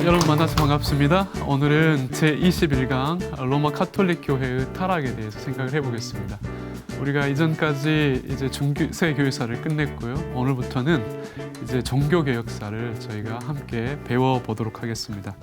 여러분 만나서 반갑습니다. 오늘은 제21강 로마 가톨릭 교회의 타락에 대해서 생각을 해보겠습니다. 우리가 이전까지 이제 중세 교회사를 끝냈고요. 오늘부터는 이제 종교 개혁사를 저희가 함께 배워보도록 하겠습니다.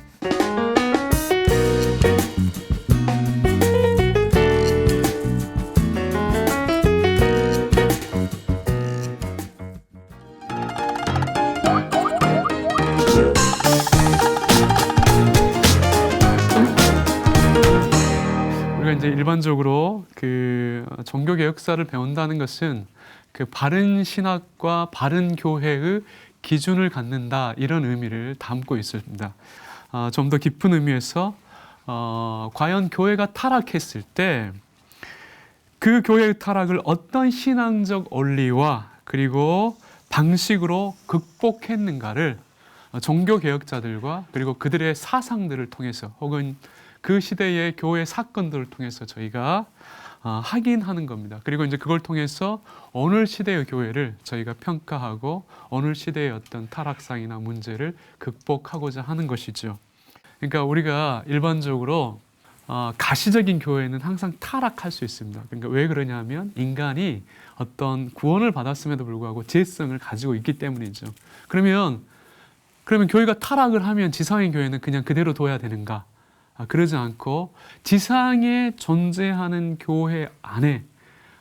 이제 일반적으로 그 종교 개혁사를 배운다는 것은 그 바른 신학과 바른 교회의 기준을 갖는다 이런 의미를 담고 있습니다. 좀 더 깊은 의미에서 과연 교회가 타락했을 때 그 교회의 타락을 어떤 신앙적 원리와 그리고 방식으로 극복했는가를 종교 개혁자들과 그리고 그들의 사상들을 통해서 혹은 그 시대의 교회 사건들을 통해서 저희가 확인하는 겁니다. 그리고 이제 그걸 통해서 오늘 시대의 교회를 저희가 평가하고 오늘 시대의 어떤 타락상이나 문제를 극복하고자 하는 것이죠. 그러니까 우리가 일반적으로 가시적인 교회는 항상 타락할 수 있습니다. 그러니까 왜 그러냐면 인간이 어떤 구원을 받았음에도 불구하고 죄성을 가지고 있기 때문이죠. 그러면 교회가 타락을 하면 지상의 교회는 그냥 그대로 둬야 되는가? 그러지 않고 지상에 존재하는 교회 안에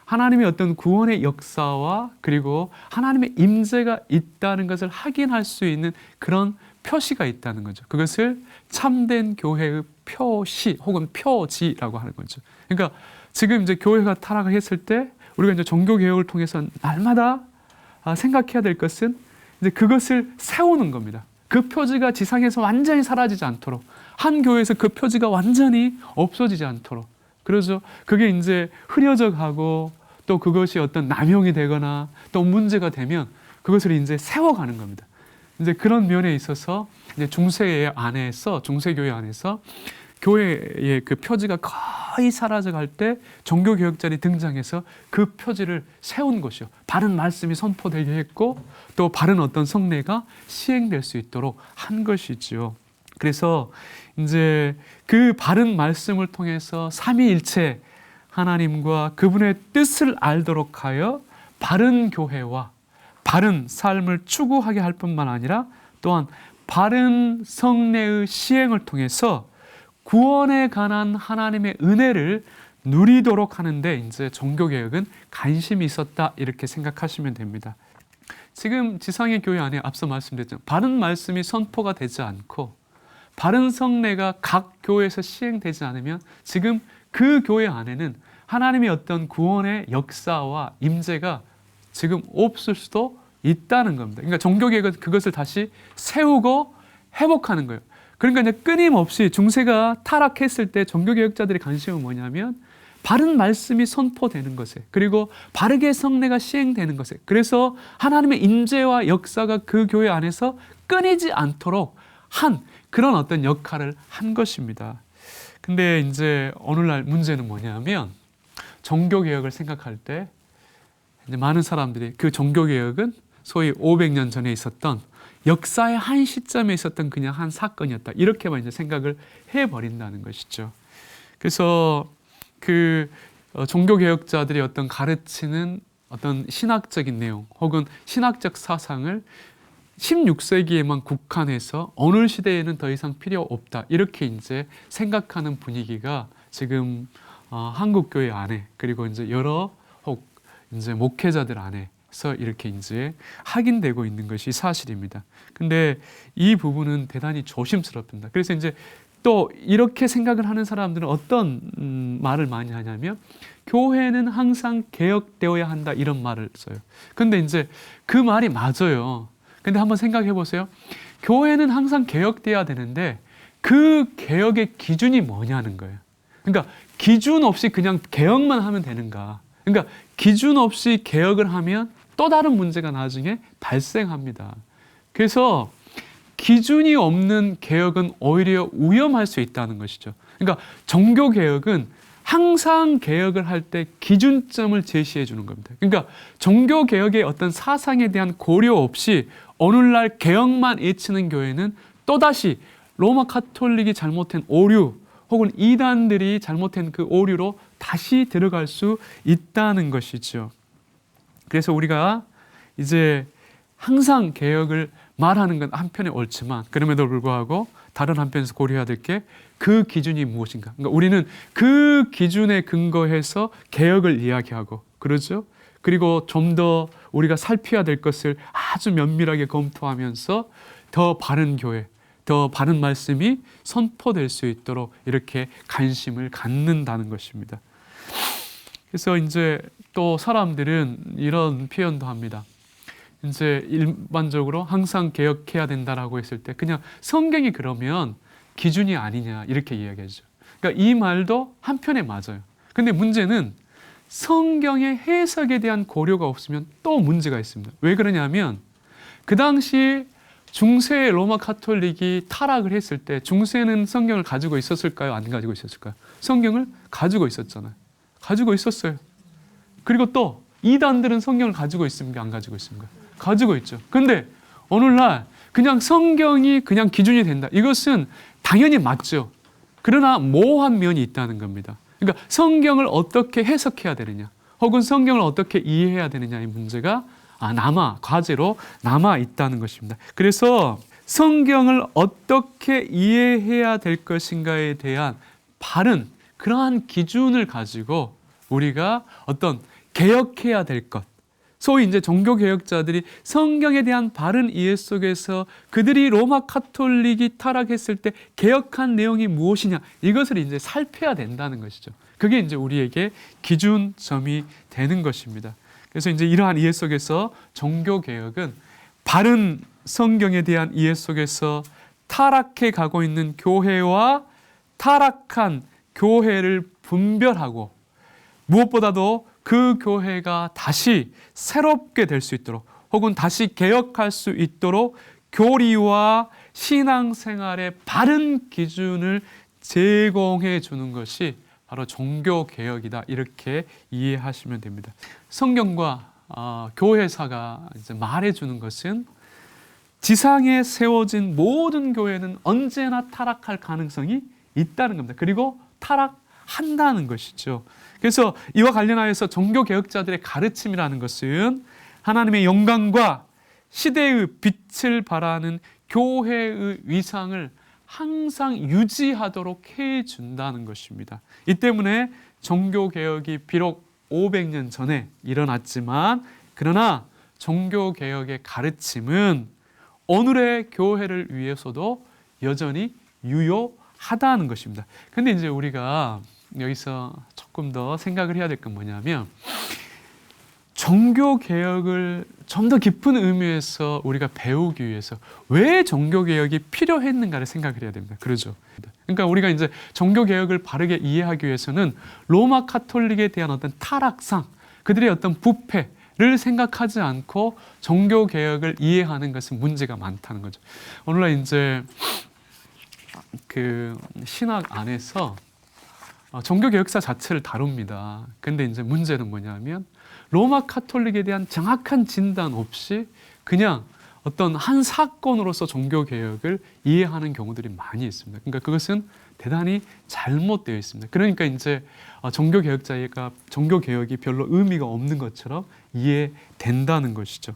하나님의 어떤 구원의 역사와 그리고 하나님의 임재가 있다는 것을 확인할 수 있는 그런 표시가 있다는 거죠. 그것을 참된 교회의 표시 혹은 표지라고 하는 거죠. 그러니까 지금 이제 교회가 타락을 했을 때 우리가 이제 종교 개혁을 통해서 날마다 생각해야 될 것은 이제 그것을 세우는 겁니다. 그 표지가 지상에서 완전히 사라지지 않도록 한 교회에서 그 표지가 완전히 없어지지 않도록 그래서 그게 이제 흐려져 가고 또 그것이 어떤 남용이 되거나 또 문제가 되면 그것을 이제 세워가는 겁니다. 이제 그런 면에 있어서 이제 중세교회 안에서 교회의 그 표지가 거의 사라져 갈 때 종교 개혁자들이 등장해서 그 표지를 세운 것이요. 바른 말씀이 선포되게 했고 또 바른 어떤 성례가 시행될 수 있도록 한 것이지요. 그래서 이제 그 바른 말씀을 통해서 삼위일체 하나님과 그분의 뜻을 알도록 하여 바른 교회와 바른 삶을 추구하게 할 뿐만 아니라 또한 바른 성례의 시행을 통해서 구원에 관한 하나님의 은혜를 누리도록 하는데 이제 종교개혁은 관심이 있었다 이렇게 생각하시면 됩니다. 지금 지상의 교회 안에 앞서 말씀드렸죠. 바른 말씀이 선포가 되지 않고 바른 성례가 각 교회에서 시행되지 않으면 지금 그 교회 안에는 하나님의 어떤 구원의 역사와 임재가 지금 없을 수도 있다는 겁니다. 그러니까 종교개혁은 그것을 다시 세우고 회복하는 거예요. 그러니까 이제 끊임없이 중세가 타락했을 때 종교개혁자들의 관심은 뭐냐면 바른 말씀이 선포되는 것에 그리고 바르게 성례가 시행되는 것에 그래서 하나님의 임재와 역사가 그 교회 안에서 끊이지 않도록 한 그런 어떤 역할을 한 것입니다. 근데 이제 오늘날 문제는 뭐냐면 종교개혁을 생각할 때 이제 많은 사람들이 그 종교개혁은 소위 500년 전에 있었던 역사의 한 시점에 있었던 그냥 한 사건이었다. 이렇게만 이제 생각을 해버린다는 것이죠. 그래서 그 종교개혁자들이 어떤 가르치는 어떤 신학적인 내용 혹은 신학적 사상을 16세기에만 국한해서 오늘 시대에는 더 이상 필요 없다. 이렇게 이제 생각하는 분위기가 지금 한국 교회 안에 그리고 이제 여러 혹 이제 목회자들 안에서 이렇게 이제 확인되고 있는 것이 사실입니다. 근데 이 부분은 대단히 조심스럽습니다. 그래서 이제 또 이렇게 생각을 하는 사람들은 어떤 말을 많이 하냐면 교회는 항상 개혁되어야 한다 이런 말을 써요. 근데 이제 그 말이 맞아요. 근데 한번 생각해 보세요. 교회는 항상 개혁돼야 되는데 그 개혁의 기준이 뭐냐는 거예요. 그러니까 기준 없이 그냥 개혁만 하면 되는가? 그러니까 기준 없이 개혁을 하면 또 다른 문제가 나중에 발생합니다. 그래서 기준이 없는 개혁은 오히려 위험할 수 있다는 것이죠. 그러니까 종교 개혁은 항상 개혁을 할 때 기준점을 제시해 주는 겁니다. 그러니까 종교 개혁의 어떤 사상에 대한 고려 없이 오늘날 개혁만 외치는 교회는 또다시 로마 카톨릭이 잘못한 오류 혹은 이단들이 잘못한 그 오류로 다시 들어갈 수 있다는 것이죠. 그래서 우리가 이제 항상 개혁을 말하는 건 한편에 옳지만 그럼에도 불구하고 다른 한편에서 고려해야 될 게 그 기준이 무엇인가. 그러니까 우리는 그 기준에 근거해서 개혁을 이야기하고 그러죠. 그리고 좀 더 우리가 살펴야 될 것을 아주 면밀하게 검토하면서 더 바른 교회, 더 바른 말씀이 선포될 수 있도록 이렇게 관심을 갖는다는 것입니다. 그래서 이제 또 사람들은 이런 표현도 합니다. 이제 일반적으로 항상 개혁해야 된다라고 했을 때 그냥 성경이 그러면 기준이 아니냐 이렇게 이야기하죠. 그러니까 이 말도 한편에 맞아요. 근데 문제는 성경의 해석에 대한 고려가 없으면 또 문제가 있습니다. 왜 그러냐면 그 당시 중세 로마 카톨릭이 타락을 했을 때 중세는 성경을 가지고 있었을까요? 안 가지고 있었을까요? 성경을 가지고 있었잖아요. 가지고 있었어요. 그리고 또 이단들은 성경을 가지고 있습니까? 안 가지고 있습니까? 가지고 있죠. 근데 오늘날 그냥 성경이 그냥 기준이 된다. 이것은 당연히 맞죠. 그러나 모호한 면이 있다는 겁니다. 그러니까 성경을 어떻게 해석해야 되느냐 혹은 성경을 어떻게 이해해야 되느냐의 문제가 과제로 남아 있다는 것입니다. 그래서 성경을 어떻게 이해해야 될 것인가에 대한 바른 그러한 기준을 가지고 우리가 어떤 개혁해야 될 것, 소위 이제 종교 개혁자들이 성경에 대한 바른 이해 속에서 그들이 로마 카톨릭이 타락했을 때 개혁한 내용이 무엇이냐 이것을 이제 살펴야 된다는 것이죠. 그게 이제 우리에게 기준점이 되는 것입니다. 그래서 이제 이러한 이해 속에서 종교 개혁은 바른 성경에 대한 이해 속에서 타락해 가고 있는 교회와 타락한 교회를 분별하고 무엇보다도 그 교회가 다시 새롭게 될 수 있도록 혹은 다시 개혁할 수 있도록 교리와 신앙생활의 바른 기준을 제공해 주는 것이 바로 종교개혁이다 이렇게 이해하시면 됩니다. 성경과 교회사가 이제 말해주는 것은 지상에 세워진 모든 교회는 언제나 타락할 가능성이 있다는 겁니다. 그리고 타락한다는 것이죠. 그래서 이와 관련하여서 종교개혁자들의 가르침이라는 것은 하나님의 영광과 시대의 빛을 발하는 교회의 위상을 항상 유지하도록 해준다는 것입니다. 이 때문에 종교개혁이 비록 500년 전에 일어났지만 그러나 종교개혁의 가르침은 오늘의 교회를 위해서도 여전히 유효하다는 것입니다. 근데 이제 우리가 여기서 조금 더 생각을 해야 될 건 뭐냐면 종교개혁을 좀 더 깊은 의미에서 우리가 배우기 위해서 왜 종교개혁이 필요했는가를 생각을 해야 됩니다. 그러죠. 그러니까 우리가 이제 종교개혁을 바르게 이해하기 위해서는 로마 카톨릭에 대한 어떤 타락상, 그들의 어떤 부패를 생각하지 않고 종교개혁을 이해하는 것은 문제가 많다는 거죠. 오늘날 이제 그 신학 안에서 종교개혁사 자체를 다룹니다. 근데 이제 문제는 뭐냐면 로마 카톨릭에 대한 정확한 진단 없이 그냥 어떤 한 사건으로서 종교개혁을 이해하는 경우들이 많이 있습니다. 그러니까 그것은 대단히 잘못되어 있습니다. 그러니까 이제 종교개혁이 별로 의미가 없는 것처럼 이해된다는 것이죠.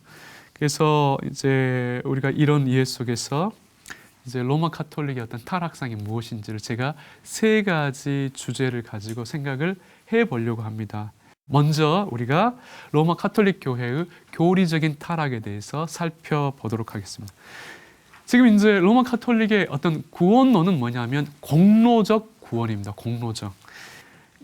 그래서 이제 우리가 이런 이해 속에서 이제 로마 카톨릭의 어떤 타락상이 무엇인지를 제가 3가지 주제를 가지고 생각을 해보려고 합니다. 먼저 우리가 로마 카톨릭 교회의 교리적인 타락에 대해서 살펴보도록 하겠습니다. 지금 이제 로마 카톨릭의 어떤 구원론은 뭐냐면 공로적 구원입니다. 공로적.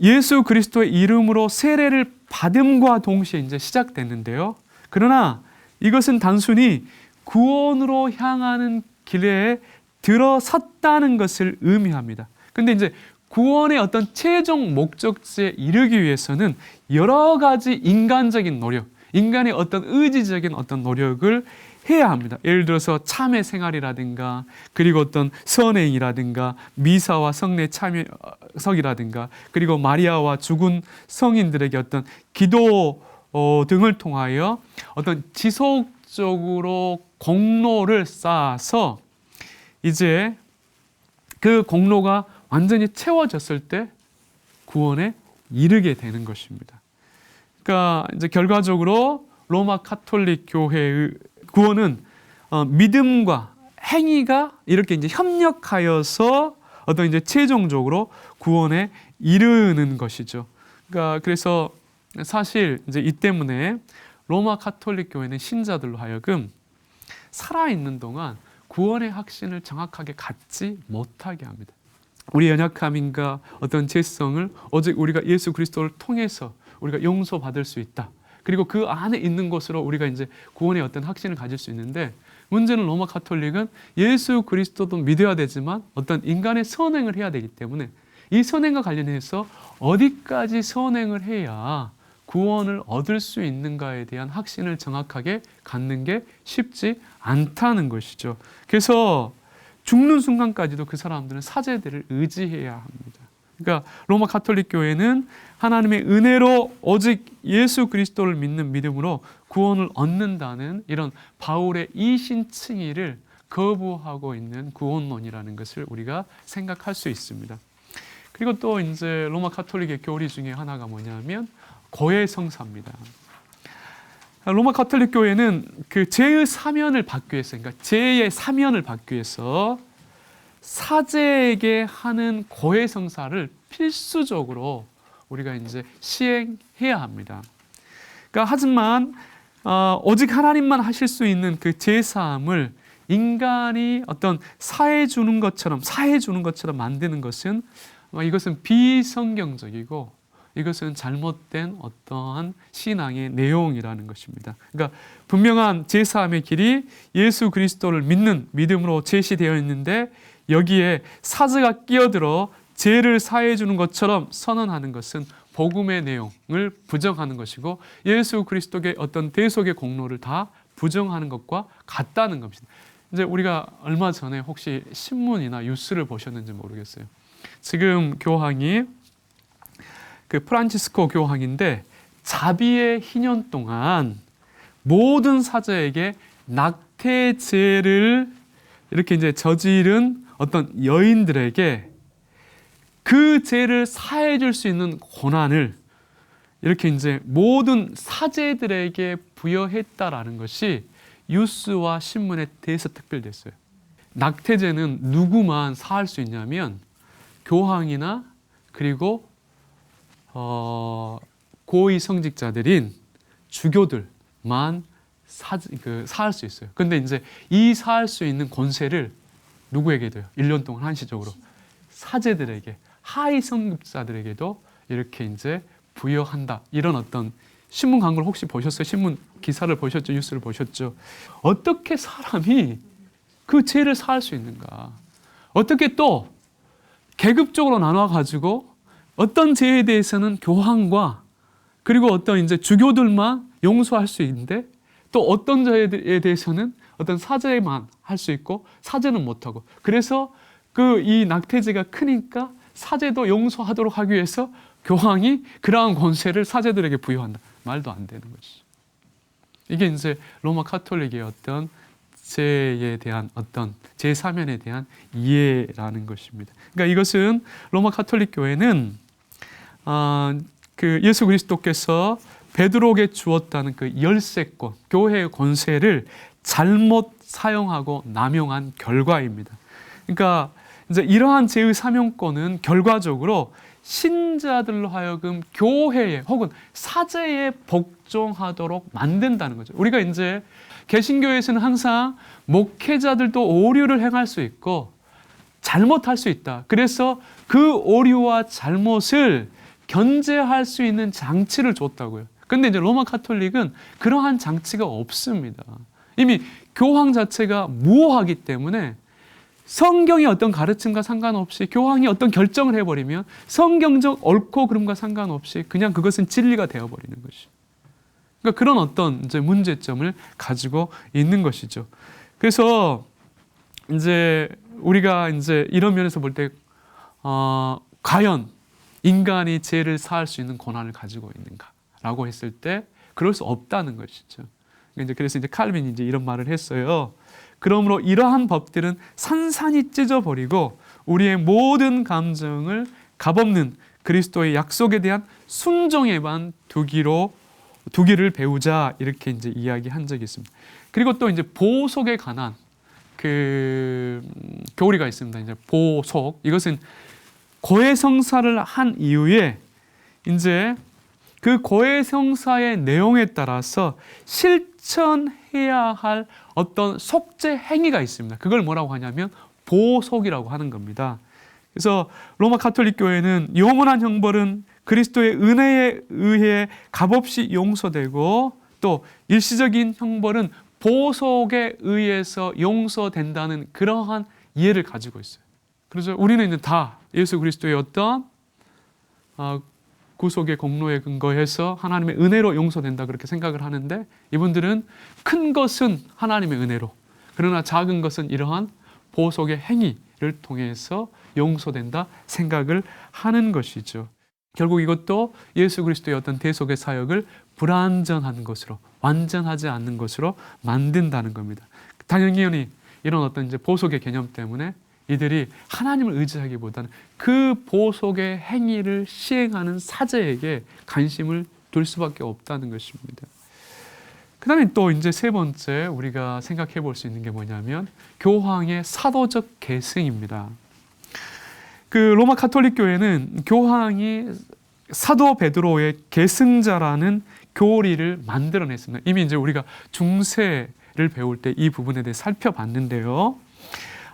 예수 그리스도의 이름으로 세례를 받음과 동시에 이제 시작됐는데요. 그러나 이것은 단순히 구원으로 향하는 길에 들어섰다는 것을 의미합니다. 근데 이제 구원의 어떤 최종 목적지에 이르기 위해서는 여러 가지 인간적인 노력, 인간의 어떤 의지적인 어떤 노력을 해야 합니다. 예를 들어서 참회 생활이라든가, 그리고 어떤 선행이라든가, 미사와 성례 참여석이라든가, 그리고 마리아와 죽은 성인들에게 어떤 기도 등을 통하여 어떤 지속적으로 공로를 쌓아서 이제 그 공로가 완전히 채워졌을 때 구원에 이르게 되는 것입니다. 그러니까 이제 결과적으로 로마 카톨릭 교회의 구원은 믿음과 행위가 이렇게 이제 협력하여서 어떤 이제 최종적으로 구원에 이르는 것이죠. 그러니까 그래서 사실 이제 이 때문에 로마 카톨릭 교회는 신자들로 하여금 살아있는 동안 구원의 확신을 정확하게 갖지 못하게 합니다. 우리 연약함인가 어떤 죄성을 오직 우리가 예수 그리스도를 통해서 우리가 용서받을 수 있다. 그리고 그 안에 있는 것으로 우리가 이제 구원의 어떤 확신을 가질 수 있는데, 문제는 로마 카톨릭은 예수 그리스도도 믿어야 되지만 어떤 인간의 선행을 해야 되기 때문에 이 선행과 관련해서 어디까지 선행을 해야 구원을 얻을 수 있는가에 대한 확신을 정확하게 갖는 게 쉽지 않다는 것이죠. 그래서 죽는 순간까지도 그 사람들은 사제들을 의지해야 합니다. 그러니까 로마 카톨릭 교회는 하나님의 은혜로 오직 예수 그리스도를 믿는 믿음으로 구원을 얻는다는 이런 바울의 이신칭의를 거부하고 있는 구원론이라는 것을 우리가 생각할 수 있습니다. 그리고 또 이제 로마 카톨릭의 교리 중에 하나가 뭐냐면 고해성사입니다. 로마 카톨릭 교회는 그 죄의 사면을 받기 위해서, 그러니까 죄의 사면을 받기 위해서 사제에게 하는 고해성사를 필수적으로 우리가 이제 시행해야 합니다. 그러니까 하지만 오직 하나님만 하실 수 있는 그 제사함을 인간이 어떤 사해 주는 것처럼 만드는 것은 이것은 비성경적이고 이것은 잘못된 어떠한 신앙의 내용이라는 것입니다. 그러니까 분명한 제사함의 길이 예수 그리스도를 믿는 믿음으로 제시되어 있는데 여기에 사제가 끼어들어 죄를 사해 주는 것처럼 선언하는 것은 복음의 내용을 부정하는 것이고 예수 그리스도의 어떤 대속의 공로를 다 부정하는 것과 같다는 겁니다. 이제 우리가 얼마 전에 혹시 신문이나 뉴스를 보셨는지 모르겠어요. 지금 교황이 그 프란치스코 교황인데 자비의 희년 동안 모든 사제에게 낙태죄를 이렇게 이제 저지른 어떤 여인들에게 그 죄를 사해 줄 수 있는 권한을 이렇게 이제 모든 사제들에게 부여했다라는 것이 뉴스와 신문에 대해서 특별됐어요. 낙태죄는 누구만 사할 수 있냐면 교황이나 그리고 고위 성직자들인 주교들만 사할 수 있어요. 근데 이제 이 사할 수 있는 권세를 누구에게 줘요? 1년 동안 한시적으로 사제들에게, 하위 성직자들에게도 이렇게 이제 부여한다. 이런 어떤 신문 광고를 혹시 보셨어요? 신문 기사를 보셨죠? 뉴스를 보셨죠? 어떻게 사람이 그 죄를 사할 수 있는가? 어떻게 또 계급적으로 나눠 가지고 어떤 죄에 대해서는 교황과 그리고 어떤 이제 주교들만 용서할 수 있는데 또 어떤 죄에 대해서는 어떤 사제만 할 수 있고 사제는 못하고, 그래서 그 이 낙태죄가 크니까 사제도 용서하도록 하기 위해서 교황이 그러한 권세를 사제들에게 부여한다. 말도 안 되는 것이죠. 이게 이제 로마 카톨릭의 어떤 죄에 대한 어떤 제3면에 대한 이해라는 것입니다. 그러니까 이것은 로마 카톨릭 교회는 그 예수 그리스도께서 베드로에게 주었다는 그 열쇠권, 교회의 권세를 잘못 사용하고 남용한 결과입니다. 그러니까 이제 이러한 죄의 사명권은 결과적으로 신자들로 하여금 교회에 혹은 사제에 복종하도록 만든다는 거죠. 우리가 이제 개신교에서는 항상 목회자들도 오류를 행할 수 있고 잘못할 수 있다. 그래서 그 오류와 잘못을 견제할 수 있는 장치를 줬다고요. 근데 이제 로마 카톨릭은 그러한 장치가 없습니다. 이미 교황 자체가 무호하기 때문에 성경의 어떤 가르침과 상관없이 교황이 어떤 결정을 해버리면 성경적 옳고 그름과 상관없이 그냥 그것은 진리가 되어버리는 것이죠. 그러니까 그런 어떤 이제 문제점을 가지고 있는 것이죠. 그래서 이제 우리가 이제 이런 면에서 볼 때 과연 인간이 죄를 사할 수 있는 권한을 가지고 있는가라고 했을 때 그럴 수 없다는 것이죠. 그래서 이제 칼빈이 이제 이런 말을 했어요. 그러므로 이러한 법들은 산산이 찢어버리고 우리의 모든 감정을 값없는 그리스도의 약속에 대한 순종에만 두기를 배우자, 이렇게 이제 이야기한 적이 있습니다. 그리고 또 이제 보속에 관한 그 교리가 있습니다. 이제 보속, 이것은 고해성사를 한 이후에 이제 그 고해성사의 내용에 따라서 실천해야 할 어떤 속죄 행위가 있습니다. 그걸 뭐라고 하냐면 보속이라고 하는 겁니다. 그래서 로마 가톨릭 교회는 영원한 형벌은 그리스도의 은혜에 의해 값없이 용서되고 또 일시적인 형벌은 보속에 의해서 용서된다는 그러한 이해를 가지고 있어요. 그래서 우리는 이제 다 예수 그리스도의 어떤 구속의 공로에 근거해서 하나님의 은혜로 용서된다 그렇게 생각을 하는데, 이분들은 큰 것은 하나님의 은혜로, 그러나 작은 것은 이러한 보속의 행위를 통해서 용서된다 생각을 하는 것이죠. 결국 이것도 예수 그리스도의 어떤 대속의 사역을 불완전한 것으로, 완전하지 않는 것으로 만든다는 겁니다. 당연히 이런 어떤 이제 보속의 개념 때문에 이들이 하나님을 의지하기보다는 그 보속의 행위를 시행하는 사제에게 관심을 둘 수밖에 없다는 것입니다. 그 다음에 또 이제 세 번째 우리가 생각해 볼 수 있는 게 뭐냐면 교황의 사도적 계승입니다. 그 로마 가톨릭 교회는 교황이 사도 베드로의 계승자라는 교리를 만들어냈습니다. 이미 이제 우리가 중세를 배울 때 이 부분에 대해 살펴봤는데요.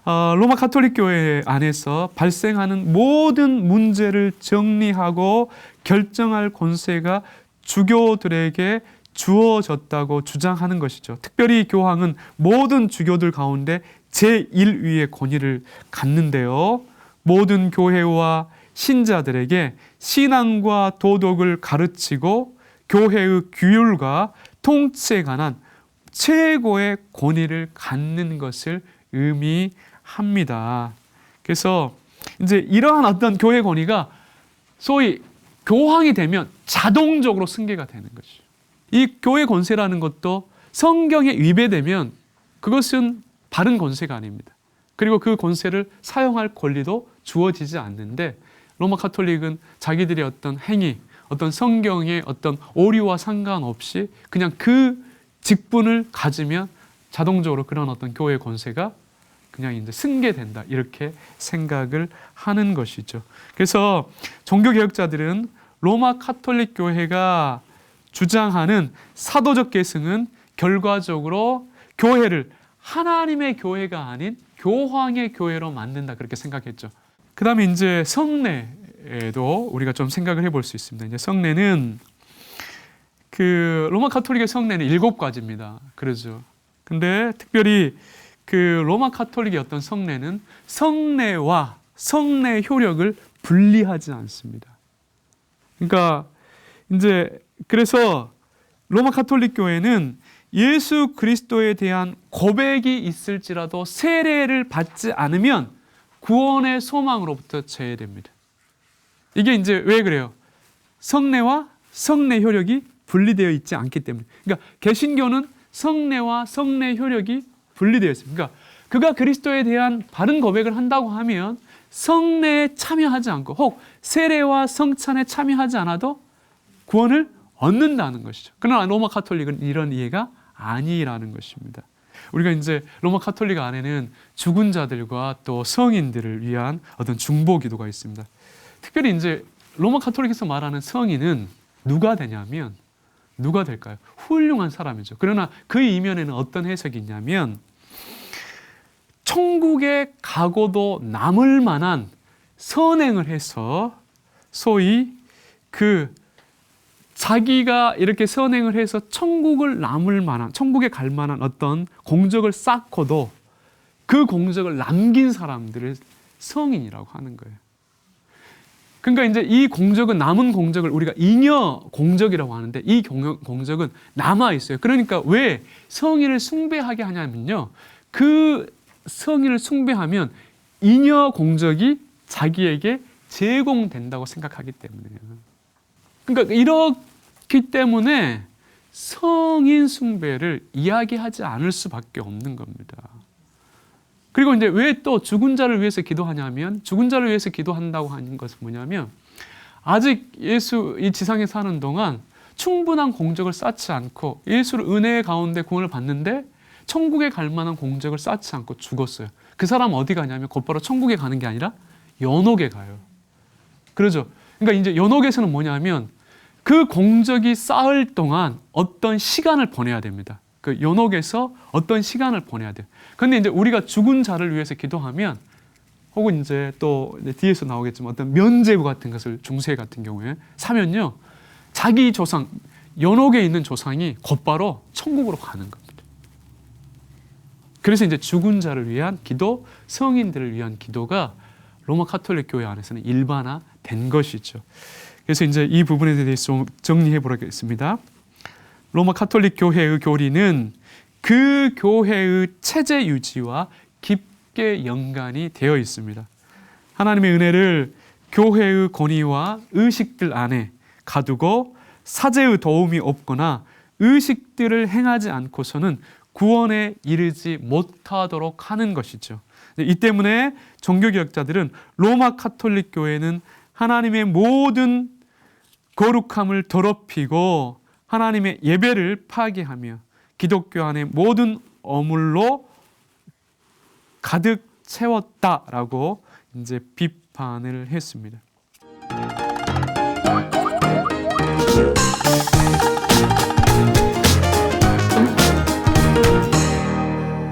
로마 가톨릭 교회 안에서 발생하는 모든 문제를 정리하고 결정할 권세가 주교들에게 주어졌다고 주장하는 것이죠. 특별히 교황은 모든 주교들 가운데 제1위의 권위를 갖는데요. 모든 교회와 신자들에게 신앙과 도덕을 가르치고 교회의 규율과 통치에 관한 최고의 권위를 갖는 것을 의미합니다. 그래서 이제 이러한 어떤 교회 권위가 소위 교황이 되면 자동적으로 승계가 되는 것이죠. 이 교회 권세라는 것도 성경에 위배되면 그것은 바른 권세가 아닙니다. 그리고 그 권세를 사용할 권리도 주어지지 않는데, 로마 가톨릭은 자기들의 어떤 행위, 어떤 성경의 어떤 오류와 상관없이 그냥 그 직분을 가지면 자동적으로 그런 어떤 교회 권세가 그냥 이제 승계된다, 이렇게 생각을 하는 것이죠. 그래서 종교개혁자들은 로마 가톨릭 교회가 주장하는 사도적 계승은 결과적으로 교회를 하나님의 교회가 아닌 교황의 교회로 만든다, 그렇게 생각했죠. 그 다음에 이제 성례도 우리가 좀 생각을 해볼 수 있습니다. 이제 성례는 그 로마 가톨릭의 성례는 7가지입니다. 그러죠. 근데 특별히 그 로마 가톨릭의 어떤 성례는 성례와 성례 효력을 분리하지 않습니다. 그러니까 이제 그래서 로마 가톨릭 교회는 예수 그리스도에 대한 고백이 있을지라도 세례를 받지 않으면 구원의 소망으로부터 제외됩니다. 이게 이제 왜 그래요? 성례와 성례 효력이 분리되어 있지 않기 때문에. 그러니까 개신교는 성례와 성례 효력이 분리되어 있습니다. 그러니까 그가 그리스도에 대한 바른 고백을 한다고 하면 성례에 참여하지 않고 혹 세례와 성찬에 참여하지 않아도 구원을 얻는다는 것이죠. 그러나 로마 가톨릭은 이런 이해가 아니라는 것입니다. 우리가 이제 로마 가톨릭 안에는 죽은 자들과 또 성인들을 위한 어떤 중보 기도가 있습니다. 특별히 이제 로마 가톨릭에서 말하는 성인은 누가 되냐면, 누가 될까요? 훌륭한 사람이죠. 그러나 그 이면에는 어떤 해석이 있냐면 천국에 가고도 남을 만한 선행을 해서 소위 그 자기가 이렇게 선행을 해서 천국을 남을 만한, 천국에 갈 만한 어떤 공적을 쌓고도 그 공적을 남긴 사람들을 성인이라고 하는 거예요. 그러니까 이제 이 공적은, 남은 공적을 우리가 잉여 공적이라고 하는데, 이 공적은 남아 있어요. 그러니까 왜 성인을 숭배하게 하냐면요, 그 성인을 숭배하면 잉여 공적이 자기에게 제공된다고 생각하기 때문이에요. 그러니까 이렇기 때문에 성인 숭배를 이야기하지 않을 수밖에 없는 겁니다. 그리고 이제 왜 또 죽은 자를 위해서 기도하냐면, 죽은 자를 위해서 기도한다고 하는 것은 뭐냐면, 아직 예수 이 지상에 사는 동안 충분한 공적을 쌓지 않고 예수를 은혜 가운데 구원을 받는데 천국에 갈 만한 공적을 쌓지 않고 죽었어요. 그 사람 어디 가냐면 곧바로 천국에 가는 게 아니라 연옥에 가요. 그러죠. 그러니까 이제 연옥에서는 뭐냐면 그 공적이 쌓을 동안 어떤 시간을 보내야 됩니다. 그 연옥에서 어떤 시간을 보내야 돼요. 근데 이제 우리가 죽은 자를 위해서 기도하면, 혹은 이제 또 이제 뒤에서 나오겠지만 어떤 면죄부 같은 것을 중세 같은 경우에 사면요, 자기 조상, 연옥에 있는 조상이 곧바로 천국으로 가는 겁니다. 그래서 이제 죽은 자를 위한 기도, 성인들을 위한 기도가 로마 가톨릭 교회 안에서는 일반화된 것이죠. 그래서 이제 이 부분에 대해서 정리해 보겠습니다. 로마 가톨릭 교회의 교리는 그 교회의 체제 유지와 깊게 연관이 되어 있습니다. 하나님의 은혜를 교회의 권위와 의식들 안에 가두고 사제의 도움이 없거나 의식들을 행하지 않고서는 구원에 이르지 못하도록 하는 것이죠. 이 때문에 종교개혁자들은 로마 가톨릭 교회는 하나님의 모든 거룩함을 더럽히고 하나님의 예배를 파괴하며 기독교 안의 모든 어물로 가득 채웠다라고 이제 비판을 했습니다.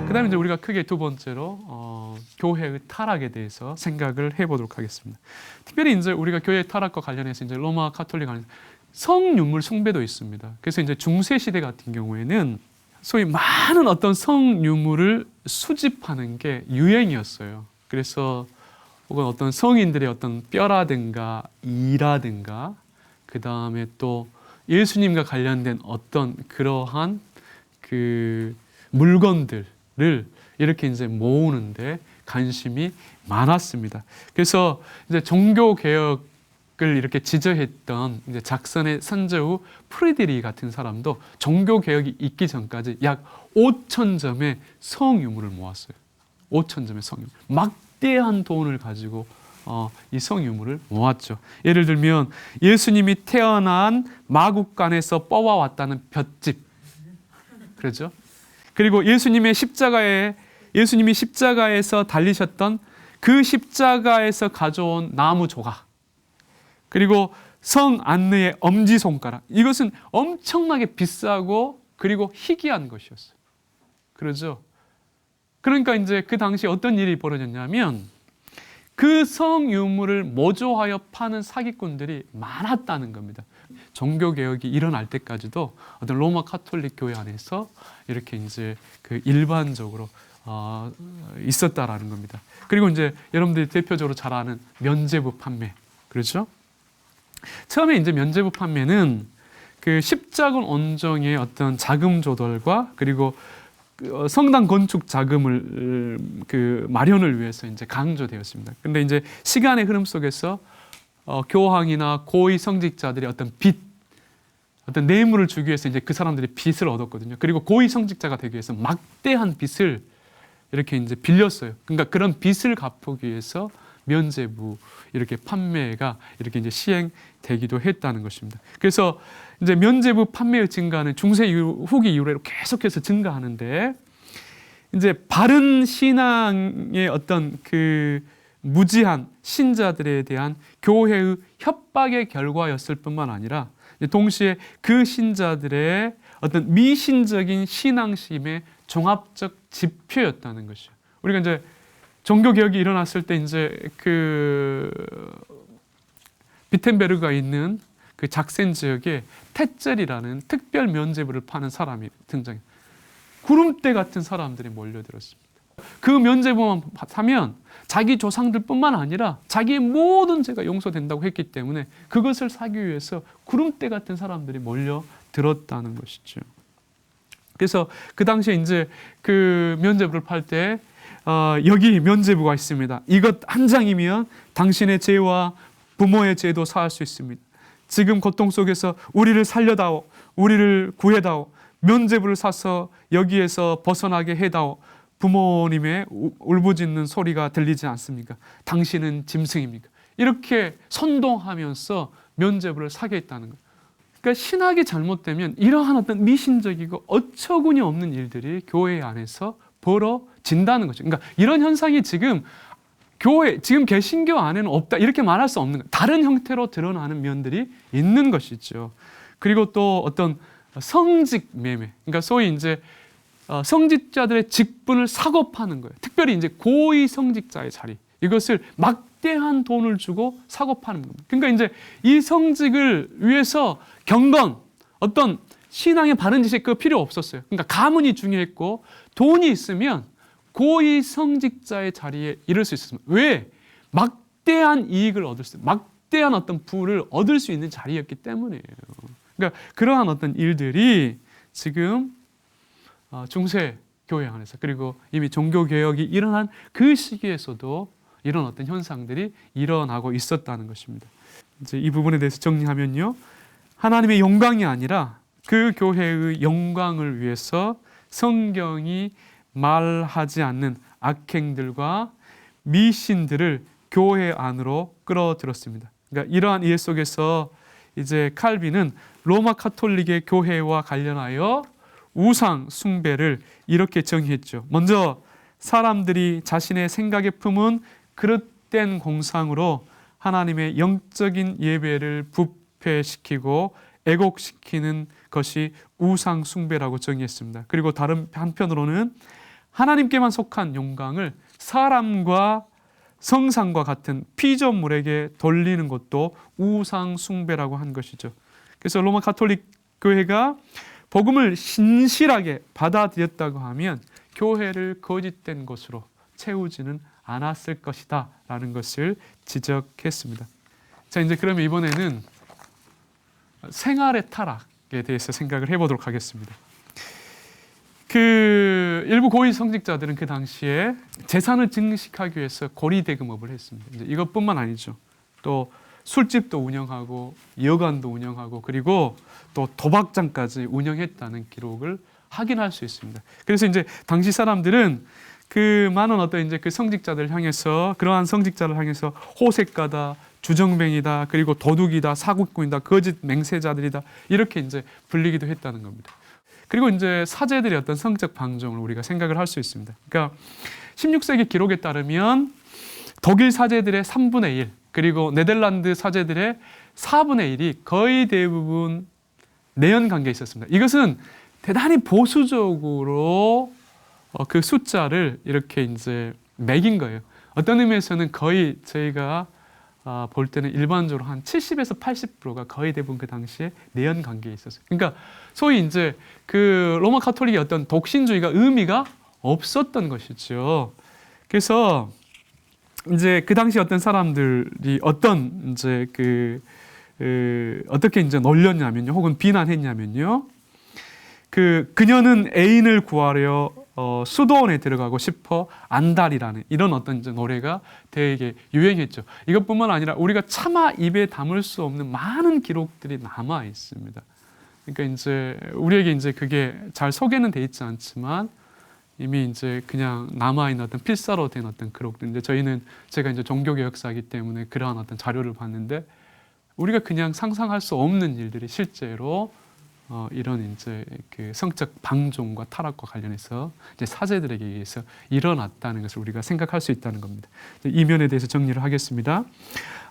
그다음에 이제 우리가 크게 두 번째로 교회의 타락에 대해서 생각을 해보도록 하겠습니다. 특별히 이제 우리가 교회 타락과 관련해서 이제 로마 가톨릭 안에서 성유물 숭배도 있습니다. 그래서 이제 중세 시대 같은 경우에는 소위 많은 어떤 성유물을 수집하는 게 유행이었어요. 그래서 혹은 어떤 성인들의 어떤 뼈라든가 이라든가 그 다음에 또 예수님과 관련된 어떤 그러한 그 물건들을 이렇게 이제 모으는데 관심이 많았습니다. 그래서 이제 종교 개혁을 이렇게 지저했던 이제 작선의 선제후 프리드리 같은 사람도 종교 개혁이 있기 전까지 약 5,000점의 성유물을 모았어요. 5,000점의 성유물. 막대한 돈을 가지고 이 성유물을 모았죠. 예를 들면 예수님이 태어난 마국간에서 뽑아왔다는 볏짚, 그렇죠? 그리고 예수님이 십자가에서 달리셨던 그 십자가에서 가져온 나무 조각, 그리고 성 안내의 엄지손가락, 이것은 엄청나게 비싸고 그리고 희귀한 것이었어요. 그러죠? 그러니까 이제 그 당시 어떤 일이 벌어졌냐면 그 성유물을 모조하여 파는 사기꾼들이 많았다는 겁니다. 종교개혁이 일어날 때까지도 어떤 로마 가톨릭 교회 안에서 이렇게 이제 그 일반적으로 있었다라는 겁니다. 그리고 이제 여러분들이 대표적으로 잘 아는 면죄부 판매, 그렇죠? 처음에 이제 면죄부 판매는 그 십자군 온정의 어떤 자금 조달과 그리고 성당 건축 자금을 그 마련을 위해서 이제 강조되었습니다. 근데 이제 시간의 흐름 속에서 교황이나 고위 성직자들이 어떤 어떤 뇌물을 주기 위해서 이제 그 사람들이 빚을 얻었거든요. 그리고 고위 성직자가 되기 위해서 막대한 빚을 이렇게 이제 빌렸어요. 그러니까 그런 빚을 갚기 위해서 면죄부 이렇게 판매가 이렇게 이제 시행되기도 했다는 것입니다. 그래서 이제 면죄부 판매의 증가는 중세 후기 이후로 계속해서 증가하는데, 이제 바른 신앙의 어떤 그 무지한 신자들에 대한 교회의 협박의 결과였을 뿐만 아니라 동시에 그 신자들의 어떤 미신적인 신앙심의 종합적 지표였다는 것이죠. 우리가 이제 종교 개혁이 일어났을 때 이제 그 비텐베르가 있는 그 작센 지역에 테젤이라는 특별 면죄부를 파는 사람이 등장해요. 구름대 같은 사람들이 몰려들었습니다. 그 면죄부만 사면 자기 조상들뿐만 아니라 자기의 모든 죄가 용서된다고 했기 때문에 그것을 사기 위해서 구름대 같은 사람들이 몰려들었다는 것이죠. 그래서 그 당시에 이제 그 면죄부를 팔 때 여기 면죄부가 있습니다. 이것 한 장이면 당신의 죄와 부모의 죄도 사할 수 있습니다. 지금 고통 속에서 우리를 살려다오, 우리를 구해다오, 면죄부를 사서 여기에서 벗어나게 해다오. 부모님의 울부짖는 소리가 들리지 않습니까? 당신은 짐승입니까? 이렇게 선동하면서 면죄부를 사게 했다는 거예요. 그러니까 신학이 잘못되면 이러한 어떤 미신적이고 어처구니 없는 일들이 교회 안에서 벌어진다는 거죠. 그러니까 이런 현상이 지금 개신교 안에는 없다 이렇게 말할 수 없는 거예요. 다른 형태로 드러나는 면들이 있는 것이죠. 그리고 또 어떤 성직 매매, 그러니까 소위 이제 성직자들의 직분을 사고 파는 거예요. 특별히 이제 고위 성직자의 자리, 이것을 막대한 돈을 주고 사고 파는 겁니다. 그러니까 이제 이 성직을 위해서 경건, 어떤 신앙의 바른 지식 그 필요 없었어요. 그러니까 가문이 중요했고 돈이 있으면 고위 성직자의 자리에 이를 수 있었습니다. 왜? 막대한 이익을 얻을 수, 막대한 어떤 부를 얻을 수 있는 자리였기 때문이에요. 그러니까 그러한 어떤 일들이 지금 중세 교회 안에서, 그리고 이미 종교 개혁이 일어난 그 시기에서도 이런 어떤 현상들이 일어나고 있었다는 것입니다. 이제 이 부분에 대해서 정리하면요, 하나님의 영광이 아니라 그 교회의 영광을 위해서 성경이 말하지 않는 악행들과 미신들을 교회 안으로 끌어들였습니다. 그러니까 이러한 이해 속에서 이제 칼빈은 로마 카톨릭의 교회와 관련하여 우상 숭배를 이렇게 정의했죠. 먼저 사람들이 자신의 생각에 품은 그릇된 공상으로 하나님의 영적인 예배를 부패시키고 애곡시키는 것이 우상 숭배라고 정의했습니다. 그리고 다른 한편으로는 하나님께만 속한 영광을 사람과 성상과 같은 피조물에게 돌리는 것도 우상 숭배라고 한 것이죠. 그래서 로마 카톨릭 교회가 복음을 신실하게 받아들였다고 하면 교회를 거짓된 것으로 채우지는 않았을 것이다 라는 것을 지적했습니다. 자, 이제 그러면 이번에는 생활의 타락에 대해서 생각을 해보도록 하겠습니다. 그 일부 고위 성직자들은 그 당시에 재산을 증식하기 위해서 고리대금업을 했습니다. 이제 이것뿐만 아니죠. 또 술집도 운영하고 여관도 운영하고 그리고 또 도박장까지 운영했다는 기록을 확인할 수 있습니다. 그래서 이제 당시 사람들은 그 많은 어떤 이제 그 성직자들 향해서, 그러한 성직자를 향해서 호색가다, 주정뱅이다, 그리고 도둑이다, 사기꾼이다, 거짓 맹세자들이다 이렇게 이제 불리기도 했다는 겁니다. 그리고 이제 사제들의 어떤 성적 방종을 우리가 생각을 할 수 있습니다. 그러니까 16세기 기록에 따르면 독일 사제들의 3분의 1, 그리고 네덜란드 사제들의 4분의 1이 거의 대부분 내연 관계에 있었습니다. 이것은 대단히 보수적으로 그 숫자를 이렇게 이제 매긴 거예요. 어떤 의미에서는 거의 저희가 볼 때는 일반적으로 한 70에서 80%가 거의 대부분 그 당시에 내연 관계에 있었어요. 그러니까 소위 이제 그 로마 카톨릭의 어떤 독신주의가 의미가 없었던 것이죠. 그래서 이제 그 당시 어떤 사람들이 어떤 이제 어떻게 이제 놀렸냐면요, 혹은 비난했냐면요, 그녀는 애인을 구하려 수도원에 들어가고 싶어 안달이라는 이런 어떤 이제 노래가 되게 유행했죠. 이것뿐만 아니라 우리가 차마 입에 담을 수 없는 많은 기록들이 남아 있습니다. 그러니까 이제 우리에게 이제 그게 잘 소개는 돼 있지 않지만 이미 이제 그냥 남아 있는 어떤 필사로 된 어떤 기록들. 이제 제가 이제 종교개혁사이기 때문에 그러한 어떤 자료를 봤는데 우리가 그냥 상상할 수 없는 일들이 실제로 이런 이제 그 성적 방종과 타락과 관련해서 이제 사제들에게 의해서 일어났다는 것을 우리가 생각할 수 있다는 겁니다. 이 면에 대해서 정리를 하겠습니다.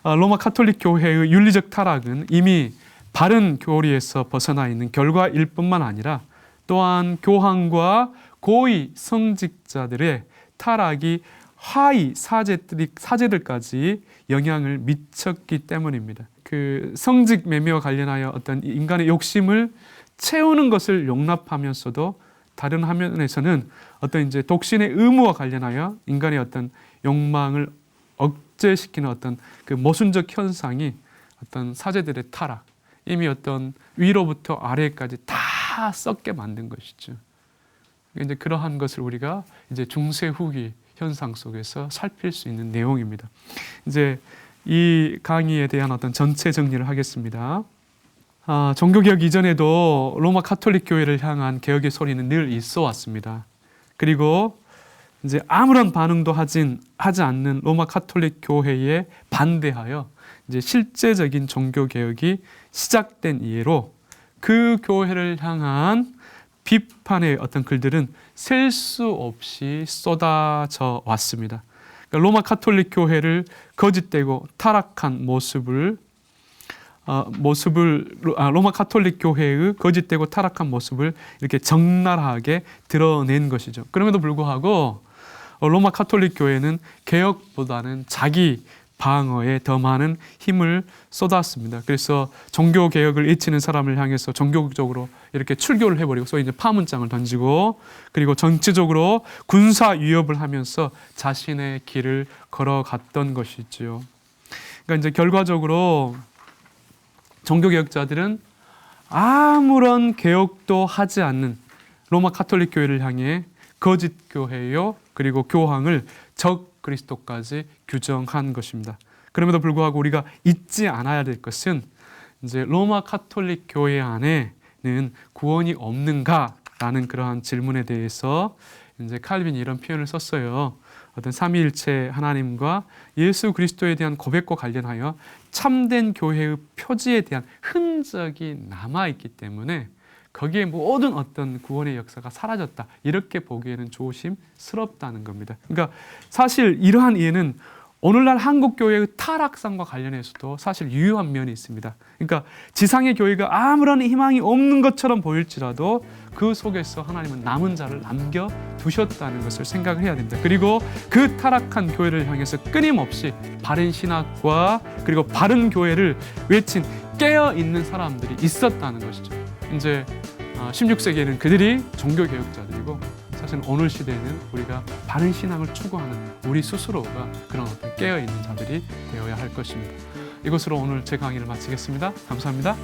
로마 카톨릭 교회의 윤리적 타락은 이미 바른 교리에서 벗어나 있는 결과일 뿐만 아니라 또한 교황과 고위 성직자들의 타락이 하위 사제들까지 영향을 미쳤기 때문입니다. 그 성직 매매와 관련하여 어떤 인간의 욕심을 채우는 것을 용납하면서도 다른 화면에서는 어떤 이제 독신의 의무와 관련하여 인간의 어떤 욕망을 억제시키는 어떤 그 모순적 현상이 어떤 사제들의 타락, 이미 어떤 위로부터 아래까지 다 썩게 만든 것이죠. 이제 그러한 것을 우리가 이제 중세 후기 현상 속에서 살필 수 있는 내용입니다. 이제 이 강의에 대한 어떤 전체 정리를 하겠습니다. 종교개혁 이전에도 로마 가톨릭 교회를 향한 개혁의 소리는 늘 있어 왔습니다. 그리고 이제 아무런 반응도 하지 않는 로마 가톨릭 교회에 반대하여 이제 실제적인 종교개혁이 시작된 이래로 그 교회를 향한 비판의 어떤 글들은 셀 수 없이 쏟아져 왔습니다. 그러니까 로마 가톨릭 교회를 거짓되고 타락한 로마 가톨릭 교회의 거짓되고 타락한 모습을 이렇게 적나라하게 드러낸 것이죠. 그럼에도 불구하고 로마 가톨릭 교회는 개혁보다는 자기 방어에 더 많은 힘을 쏟았습니다. 그래서 종교 개혁을 외치는 사람을 향해서 종교적으로 이렇게 출교를 해버리고 소위 이제 파문장을 던지고, 그리고 전체적으로 군사 위협을 하면서 자신의 길을 걸어갔던 것이지요. 그러니까 이제 결과적으로 종교 개혁자들은 아무런 개혁도 하지 않는 로마 가톨릭 교회를 향해 거짓 교회요, 그리고 교황을 적 그리스도까지 규정한 것입니다. 그럼에도 불구하고 우리가 잊지 않아야 될 것은 이제 로마 가톨릭 교회 안에는 구원이 없는가라는 그러한 질문에 대해서 이제 칼빈이 이런 표현을 썼어요. 어떤 삼위일체 하나님과 예수 그리스도에 대한 고백과 관련하여 참된 교회의 표지에 대한 흔적이 남아있기 때문에 거기에 모든 어떤 구원의 역사가 사라졌다, 이렇게 보기에는 조심스럽다는 겁니다. 그러니까 사실 이러한 이해는 오늘날 한국 교회의 타락상과 관련해서도 사실 유효한 면이 있습니다. 그러니까 지상의 교회가 아무런 희망이 없는 것처럼 보일지라도 그 속에서 하나님은 남은 자를 남겨두셨다는 것을 생각을 해야 됩니다. 그리고 그 타락한 교회를 향해서 끊임없이 바른 신학과 그리고 바른 교회를 외친 깨어있는 사람들이 있었다는 것이죠. 이제 16세기에는 그들이 종교개혁자들이고, 사실 오늘 시대에는 우리가 바른 신앙을 추구하는 우리 스스로가 그런 어떤 깨어있는 자들이 되어야 할 것입니다. 이것으로 오늘 제 강의를 마치겠습니다. 감사합니다.